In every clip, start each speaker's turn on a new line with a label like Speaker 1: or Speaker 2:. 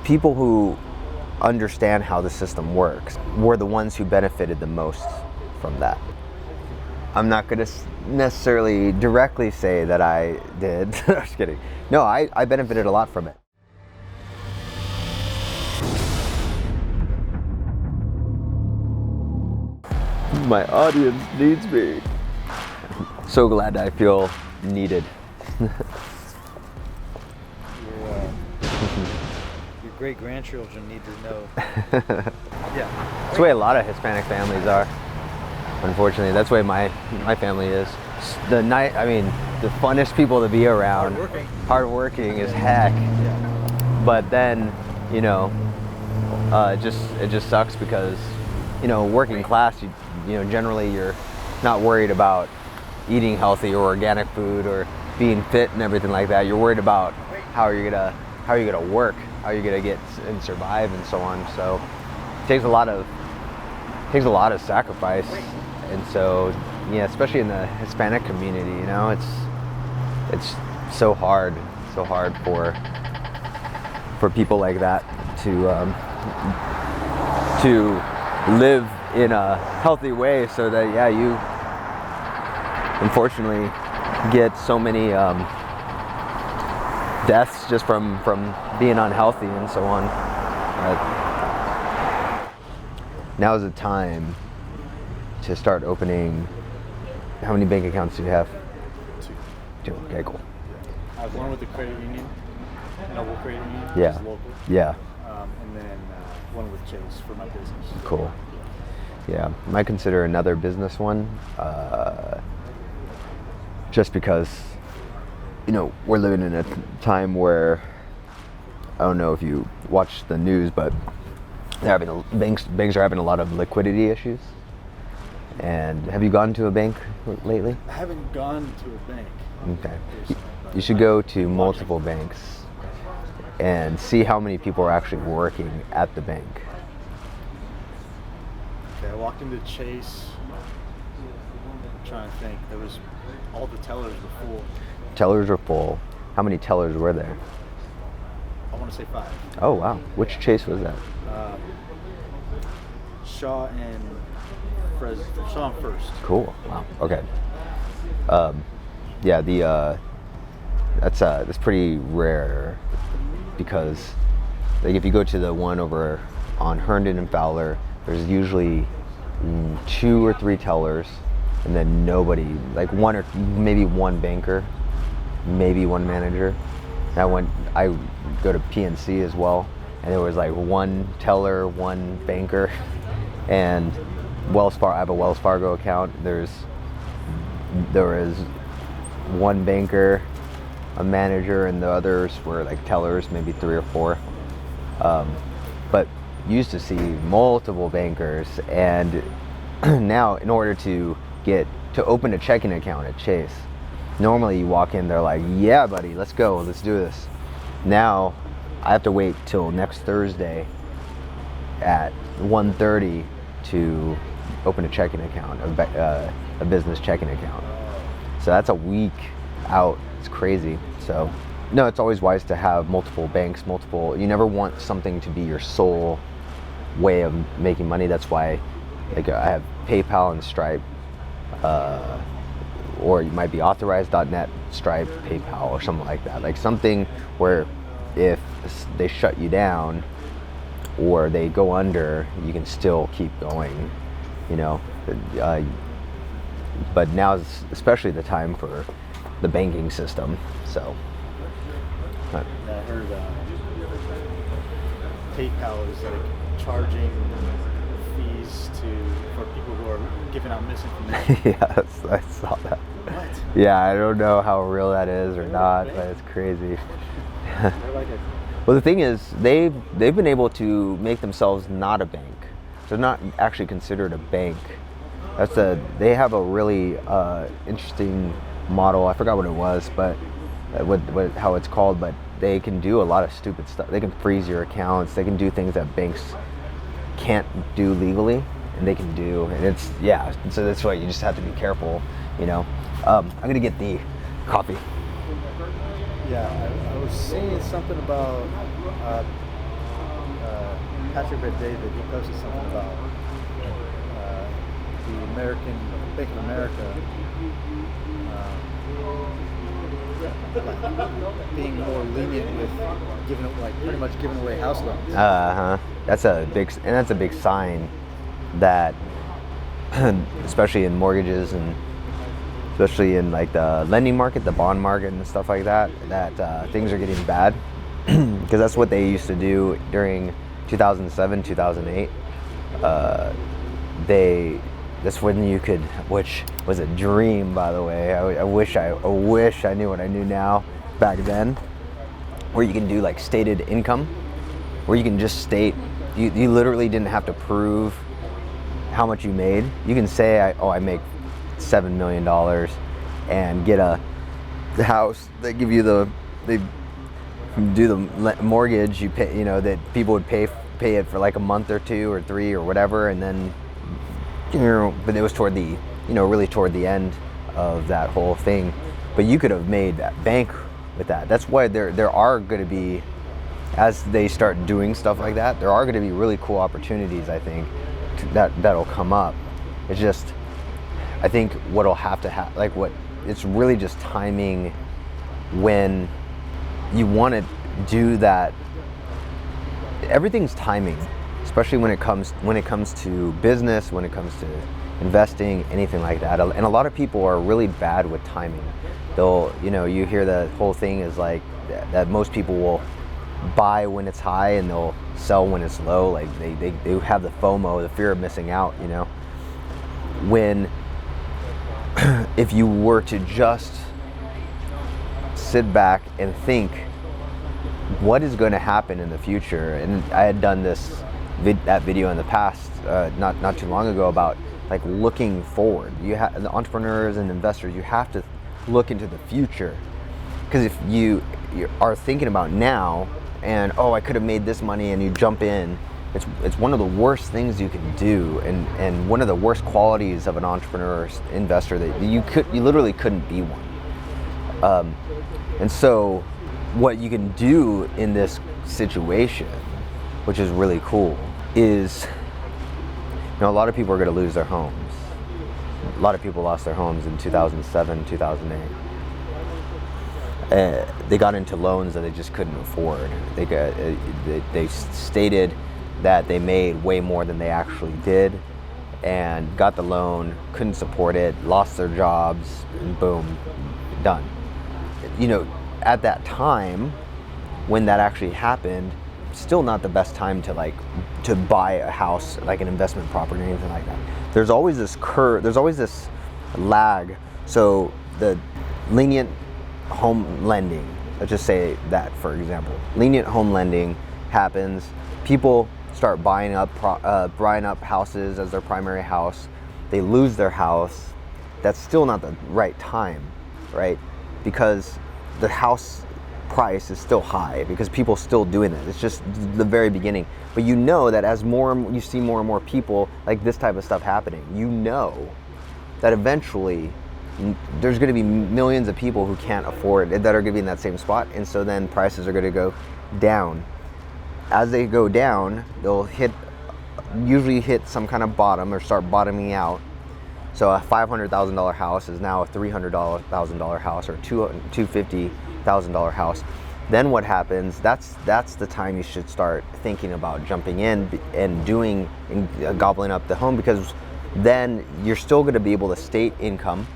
Speaker 1: people who understand how the system works were the ones who benefited the most from that. I'm not going to necessarily directly say that I did. I'm just kidding. No, I benefited a lot from it. My audience needs me. So glad I feel needed.
Speaker 2: Your great-grandchildren need to know. Yeah.
Speaker 1: That's the way a lot of Hispanic families are. Unfortunately, that's the way my family is. The funnest people to be around. Hardworking as heck.
Speaker 2: Yeah.
Speaker 1: But then, you know, it just sucks because, you know, working class, you know, generally you're not worried about eating healthy or organic food or being fit and everything like that. You're worried about how you're gonna work, how you're gonna get and survive and so on. So it takes a lot of sacrifice. And so, yeah, especially in the Hispanic community, you know, it's so hard for people like that to live in a healthy way, so that, yeah, you unfortunately get so many deaths just from being unhealthy and so on. Now is the time to start opening. How many bank accounts do you have? Two. Okay, cool.
Speaker 2: I have one with the credit union, Noble Credit Union, which
Speaker 1: Yeah.
Speaker 2: is local.
Speaker 1: Yeah.
Speaker 2: And then one with Chase for my business.
Speaker 1: Cool. Yeah, I might consider another business one, just because, you know, we're living in a time where, I don't know if you watch the news, but banks are having a lot of liquidity issues. And have you gone to a bank lately?
Speaker 2: I haven't gone to a bank.
Speaker 1: Okay. You should go to multiple banks and see how many people are actually working at the bank.
Speaker 2: Okay, I walked into Chase. I'm trying to think. There was all the tellers were full.
Speaker 1: Tellers are full. How many tellers were there?
Speaker 2: I want to say 5.
Speaker 1: Oh wow. Which Chase was that?
Speaker 2: Shaw and First.
Speaker 1: Cool. Wow. Okay. Yeah. That's pretty rare, because like if you go to the one over on Herndon and Fowler, there's usually 2 or 3 tellers, and then nobody, like one or maybe one banker, maybe one manager. I go to PNC as well, and there was like 1 teller, 1 banker, and I have a Wells Fargo account. There is 1 banker, a manager, and the others were like tellers, maybe 3 or 4. But used to see multiple bankers, and now in order to open a checking account at Chase, normally you walk in, they're like, yeah buddy, let's go, let's do this. Now I have to wait till next Thursday at 1:30 to open a checking account, a business checking account. So that's a week out. It's crazy. So no, it's always wise to have multiple banks, you never want something to be your sole way of making money. That's why, like, I have PayPal and Stripe, or you might be authorized.net, Stripe, PayPal, or something like that. Like something where if they shut you down or they go under, you can still keep going, you know. But now is especially the time for the banking system. So
Speaker 2: I heard PayPal is like charging fees for people who are giving out misinformation.
Speaker 1: Yes, I saw that.
Speaker 2: What?
Speaker 1: Yeah, I don't know how real that is or not, but it's crazy. Well, the thing is, they've been able to make themselves not a bank. They're not actually considered a bank. They have a really interesting model. I forgot what it was, but how it's called. But they can do a lot of stupid stuff. They can freeze your accounts. They can do things that banks can't do legally, and they can do. And so that's why you just have to be careful, you know. I'm gonna get the coffee.
Speaker 2: Yeah, I was saying something about Patrick Bet-David, he posted something about the American Bank of America like being more lenient with pretty much giving away house loans.
Speaker 1: That's a big sign that, especially in mortgages and especially in like the lending market, the bond market and stuff like that, that things are getting bad, because that's what they used to do during 2007, 2008. That's when you could, which was a dream, by the way. I wish I knew what I knew now back then, where you can do like stated income, where you can just state, you literally didn't have to prove how much you made. You can say, I make $7 million and get the house. They give you they do the mortgage. You pay, that people would pay it for like a month or 2 or 3 or whatever, and then but it was toward the really toward the end of that whole thing. But you could have made that bank with that. That's why there are going to be, as they start doing stuff like that, there are going to be really cool opportunities, I think, that'll come up. It's just, I think what'll have to it's really just timing when you want to do that. Everything's timing, especially when it comes to business, when it comes to investing, anything like that. And a lot of people are really bad with timing. They'll, you hear the whole thing is like that most people will buy when it's high and they'll sell when it's low. Like they have the FOMO, the fear of missing out, when if you were to just sit back and think what is going to happen in the future. And I had done that video in the past, not too long ago, about like looking forward. You have the entrepreneurs and investors, you have to look into the future, because if you are thinking about now and I could have made this money, and you jump in, it's one of the worst things you can do, and one of the worst qualities of an entrepreneur or investor, that you literally couldn't be one. And so what you can do in this situation, which is really cool, is a lot of people are going to lose their homes. A lot of people lost their homes in 2007, 2008. They got into loans that they just couldn't afford. They stated that they made way more than they actually did, and got the loan, couldn't support it, lost their jobs, and boom, done. At that time, when that actually happened, still not the best time to buy a house, like an investment property or anything like that. There's always this curve, there's always this lag. So the lenient home lending, let's just say that, for example, lenient home lending happens, people start buying up houses as their primary house, they lose their house. That's still not the right time, right? Because the house price is still high, because people still doing it. It's just the very beginning. But that as you see more and more people like this type of stuff happening, that eventually there's going to be millions of people who can't afford it, that are going to be in that same spot, and so then prices are going to go down. As they go down, they'll usually hit some kind of bottom or start bottoming out. So a $500,000 house is now a $300,000 house, or $250,000 house. Then what happens? That's the time you should start thinking about jumping in and gobbling up the home, because then you're still going to be able to state income.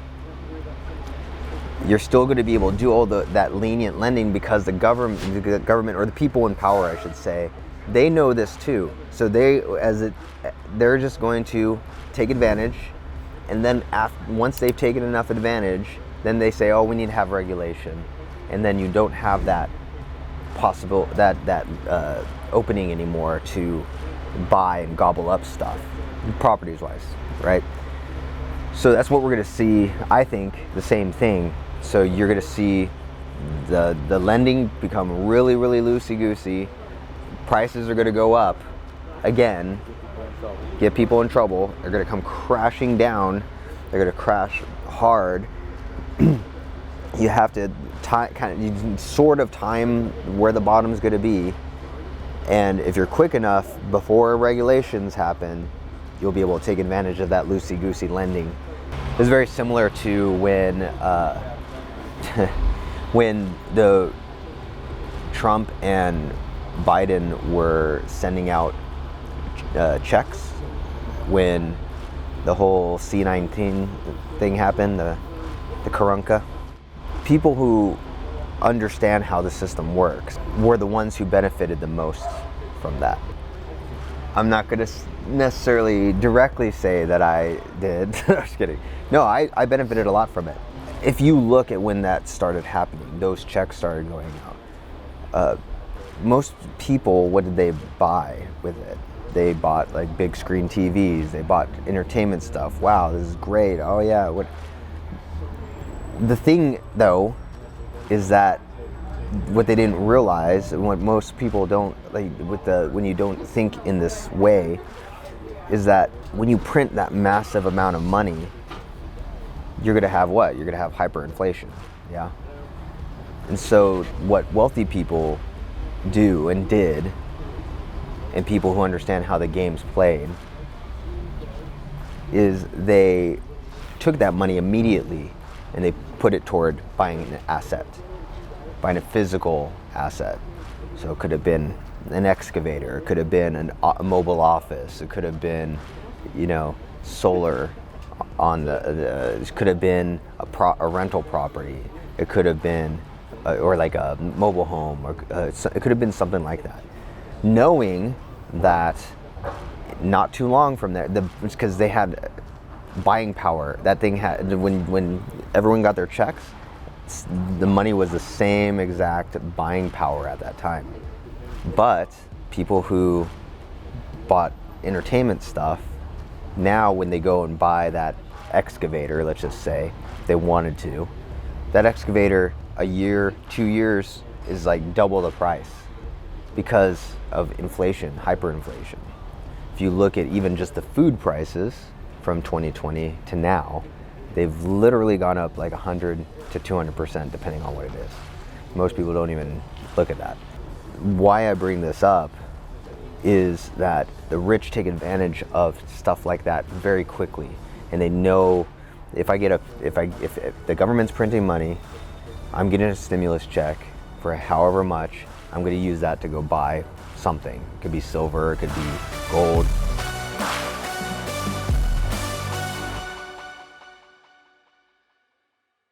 Speaker 1: You're still going to be able to do all that lenient lending, because the government, or the people in power, I should say, they know this too. So they're just going to take advantage. And then once they've taken enough advantage, then they say, we need to have regulation. And then you don't have that opening anymore to buy and gobble up stuff, properties wise, right? So that's what we're going to see. I think the same thing. So you're going to see the lending become really, really loosey-goosey. Prices are going to go up again, get people in trouble. They're going to come crashing down. They're going to crash hard. You have to sort of time where the bottom's going to be, And if you're quick enough before regulations happen, you'll be able to take advantage of that loosey-goosey lending. It's very similar to when when the Trump and Biden were sending out checks when the whole C-19 thing happened, the Karunka. People who understand how the system works were the ones who benefited the most from that. I'm not going to necessarily directly say that I did. I'm just kidding. No, I benefited a lot from it. If you look at when that started happening, those checks started going out. Most people, what did they buy with it? They bought like big screen TVs. They bought entertainment stuff. Wow, this is great. Oh yeah. What? The thing though is that what they didn't realize, and what most people don't like when you don't think in this way, is that when you print that massive amount of money, you're gonna have what? You're gonna have hyperinflation, yeah? And so what wealthy people do and did, and people who understand how the game's played, is they took that money immediately and they put it toward buying an asset, buying a physical asset. So it could have been an excavator, it could have been a mobile office, it could have been, solar on it could have been a rental property, it could have been, or like a mobile home, or it could have been something like that. Knowing that not too long from there, because they had buying power, that thing had, when everyone got their checks, the money was the same exact buying power at that time. But people who bought entertainment stuff, now when they go and buy that excavator, let's just say, if they wanted to, that excavator, a year, 2 years, is like double the price because of inflation, hyperinflation. If you look at even just the food prices from 2020 to now, they've literally gone up like 100 to 200% depending on what it is. Most people don't even look at that. Why I bring this up is that the rich take advantage of stuff like that very quickly, and they know if the government's printing money, I'm getting a stimulus check for however much, I'm going to use that to go buy something. It could be silver, it could be gold,